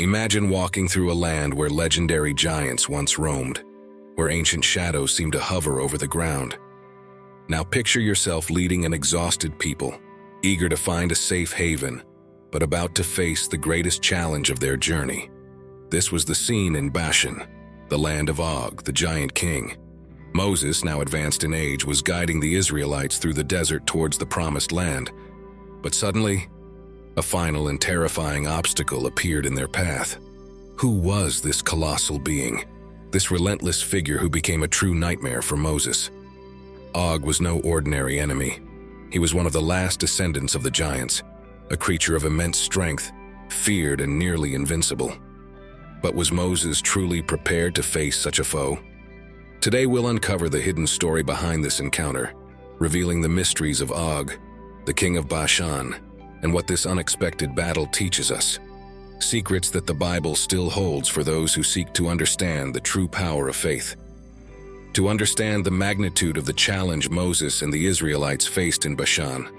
Imagine walking through a land where legendary giants once roamed, where ancient shadows seem to hover over the ground. Now picture yourself leading an exhausted people, eager to find a safe haven, but about to face the greatest challenge of their journey. This was the scene in Bashan, the land of Og, the giant king. Moses, now advanced in age, was guiding the Israelites through the desert towards the promised land. But suddenly, a final and terrifying obstacle appeared in their path. Who was this colossal being, this relentless figure who became a true nightmare for Moses? Og was no ordinary enemy. He was one of the last descendants of the giants, a creature of immense strength, feared and nearly invincible. But was Moses truly prepared to face such a foe? Today we'll uncover the hidden story behind this encounter, revealing the mysteries of Og, the king of Bashan, and what this unexpected battle teaches us. Secrets that the Bible still holds for those who seek to understand the true power of faith. To understand the magnitude of the challenge Moses and the Israelites faced in Bashan,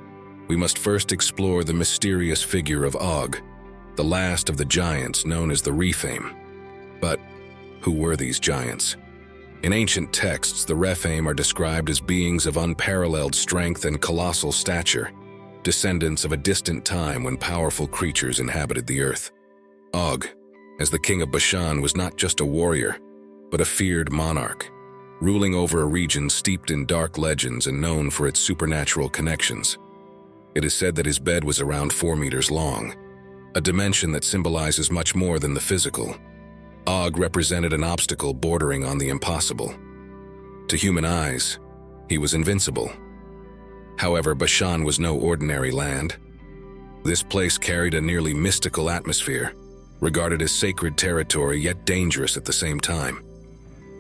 we must first explore the mysterious figure of Og, the last of the giants known as the Rephaim. But who were these giants? In ancient texts, the Rephaim are described as beings of unparalleled strength and colossal stature, descendants of a distant time when powerful creatures inhabited the earth. Og, as the king of Bashan, was not just a warrior, but a feared monarch, ruling over a region steeped in dark legends and known for its supernatural connections. It is said that his bed was around 4 meters long, a dimension that symbolizes much more than the physical. Og represented an obstacle bordering on the impossible. To human eyes, he was invincible. However, Bashan was no ordinary land. This place carried a nearly mystical atmosphere, regarded as sacred territory yet dangerous at the same time.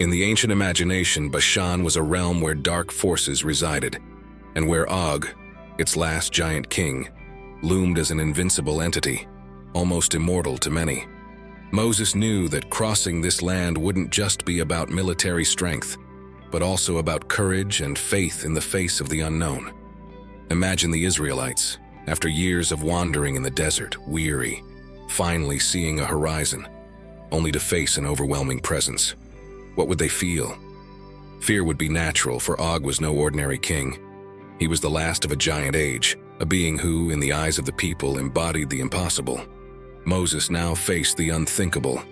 In the ancient imagination, Bashan was a realm where dark forces resided, and where Og, its last giant king, loomed as an invincible entity, almost immortal to many. Moses knew that crossing this land wouldn't just be about military strength, but also about courage and faith in the face of the unknown. Imagine the Israelites, after years of wandering in the desert, weary, finally seeing a horizon, only to face an overwhelming presence. What would they feel? Fear would be natural, for Og was no ordinary king. He was the last of a giant age, a being who, in the eyes of the people, embodied the impossible. Moses now faced the unthinkable.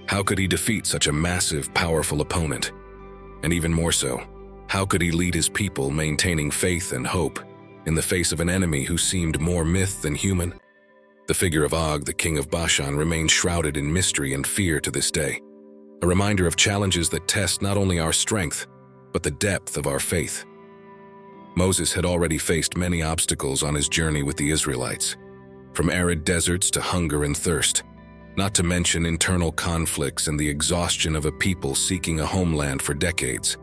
How could he defeat such a massive, powerful opponent? And even more so, how could he lead his people maintaining faith and hope in the face of an enemy who seemed more myth than human? The figure of Og, the king of Bashan, remains shrouded in mystery and fear to this day, a reminder of challenges that test not only our strength, but the depth of our faith. Moses had already faced many obstacles on his journey with the Israelites, from arid deserts to hunger and thirst, not to mention internal conflicts and the exhaustion of a people seeking a homeland for decades.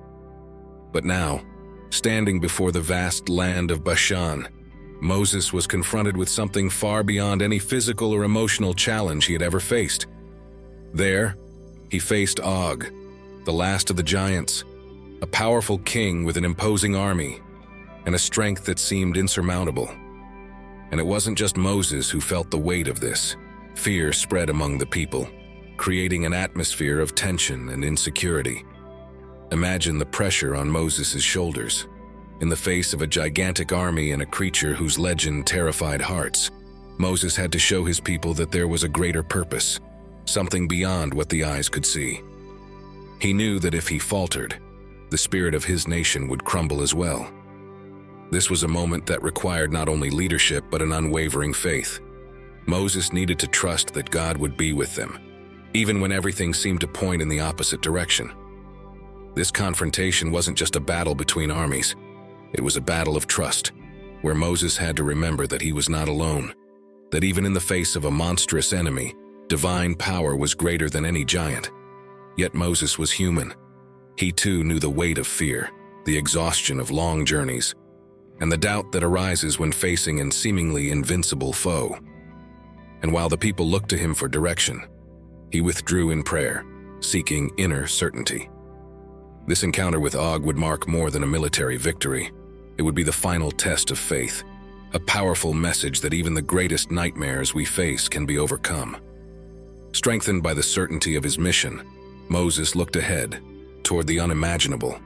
But now, standing before the vast land of Bashan, Moses was confronted with something far beyond any physical or emotional challenge he had ever faced. There, he faced Og, the last of the giants, a powerful king with an imposing army and a strength that seemed insurmountable. And it wasn't just Moses who felt the weight of this. Fear spread among the people, creating an atmosphere of tension and insecurity. Imagine the pressure on Moses' shoulders, in the face of a gigantic army and a creature whose legend terrified hearts. Moses had to show his people that there was a greater purpose, something beyond what the eyes could see. He knew that if he faltered, the spirit of his nation would crumble as well. This was a moment that required not only leadership but an unwavering faith. Moses needed to trust that God would be with them, even when everything seemed to point in the opposite direction. This confrontation wasn't just a battle between armies. It was a battle of trust, where Moses had to remember that he was not alone, that even in the face of a monstrous enemy, divine power was greater than any giant. Yet Moses was human. He too knew the weight of fear, the exhaustion of long journeys, and the doubt that arises when facing a seemingly invincible foe. And while the people looked to him for direction, he withdrew in prayer, seeking inner certainty. This encounter with Og would mark more than a military victory. It would be the final test of faith, a powerful message that even the greatest nightmares we face can be overcome. Strengthened by the certainty of his mission, Moses looked ahead, toward the unimaginable,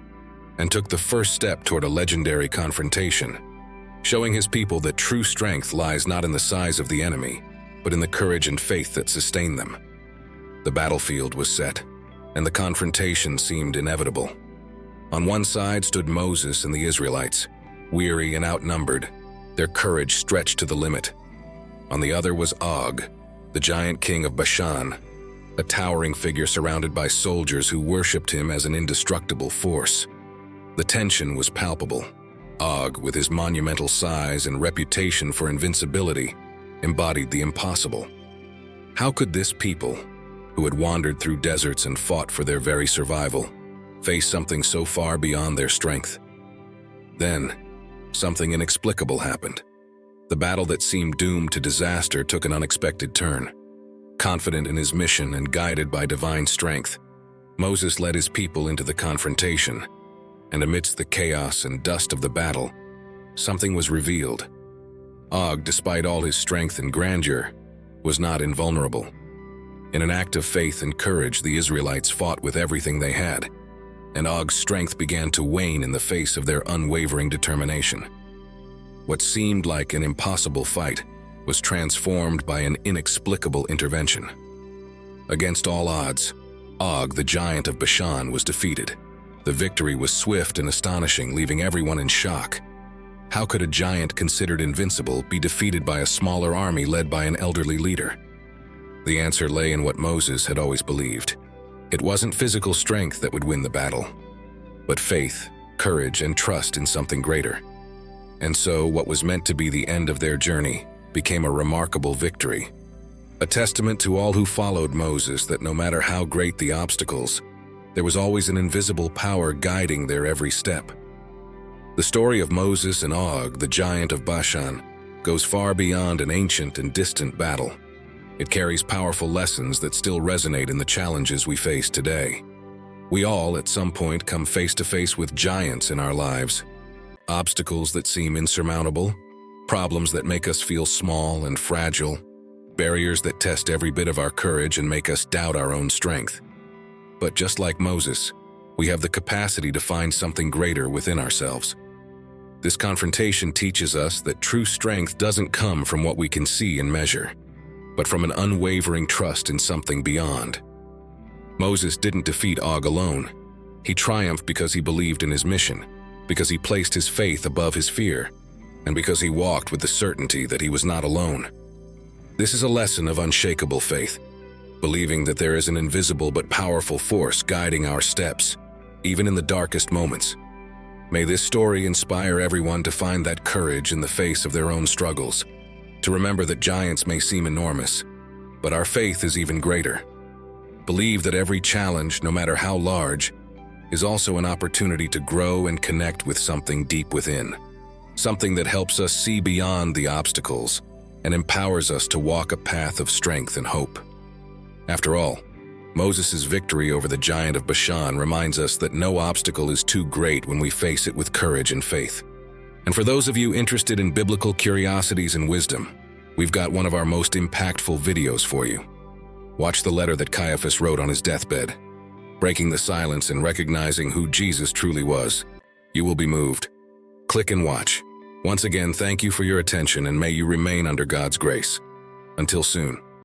and took the first step toward a legendary confrontation, showing his people that true strength lies not in the size of the enemy, but in the courage and faith that sustain them. The battlefield was set, and the confrontation seemed inevitable. On one side stood Moses and the Israelites, weary and outnumbered, their courage stretched to the limit. On the other was Og, the giant king of Bashan, a towering figure surrounded by soldiers who worshipped him as an indestructible force. The tension was palpable. Og, with his monumental size and reputation for invincibility, embodied the impossible. How could this people, who had wandered through deserts and fought for their very survival, face something so far beyond their strength? Then, something inexplicable happened. The battle that seemed doomed to disaster took an unexpected turn. Confident in his mission and guided by divine strength, Moses led his people into the confrontation, and amidst the chaos and dust of the battle, something was revealed. Og, despite all his strength and grandeur, was not invulnerable. In an act of faith and courage, the Israelites fought with everything they had, and Og's strength began to wane in the face of their unwavering determination. What seemed like an impossible fight was transformed by an inexplicable intervention. Against all odds, Og, the giant of Bashan, was defeated. The victory was swift and astonishing, leaving everyone in shock. How could a giant considered invincible be defeated by a smaller army led by an elderly leader? The answer lay in what Moses had always believed. It wasn't physical strength that would win the battle, but faith, courage, and trust in something greater. And so, what was meant to be the end of their journey became a remarkable victory, a testament to all who followed Moses that no matter how great the obstacles, there was always an invisible power guiding their every step. The story of Moses and Og, the giant of Bashan, goes far beyond an ancient and distant battle. It carries powerful lessons that still resonate in the challenges we face today. We all, at some point, come face to face with giants in our lives. Obstacles that seem insurmountable, problems that make us feel small and fragile, barriers that test every bit of our courage and make us doubt our own strength. But just like Moses, we have the capacity to find something greater within ourselves. This confrontation teaches us that true strength doesn't come from what we can see and measure, but from an unwavering trust in something beyond. Moses didn't defeat Og alone. He triumphed because he believed in his mission, because he placed his faith above his fear, and because he walked with the certainty that he was not alone. This is a lesson of unshakable faith, believing that there is an invisible but powerful force guiding our steps, even in the darkest moments. May this story inspire everyone to find that courage in the face of their own struggles, to remember that giants may seem enormous, but our faith is even greater. Believe that every challenge, no matter how large, is also an opportunity to grow and connect with something deep within, something that helps us see beyond the obstacles and empowers us to walk a path of strength and hope. After all, Moses' victory over the giant of Bashan reminds us that no obstacle is too great when we face it with courage and faith. And for those of you interested in biblical curiosities and wisdom, we've got one of our most impactful videos for you. Watch the letter that Caiaphas wrote on his deathbed, breaking the silence and recognizing who Jesus truly was. You will be moved. Click and watch. Once again, thank you for your attention and may you remain under God's grace. Until soon.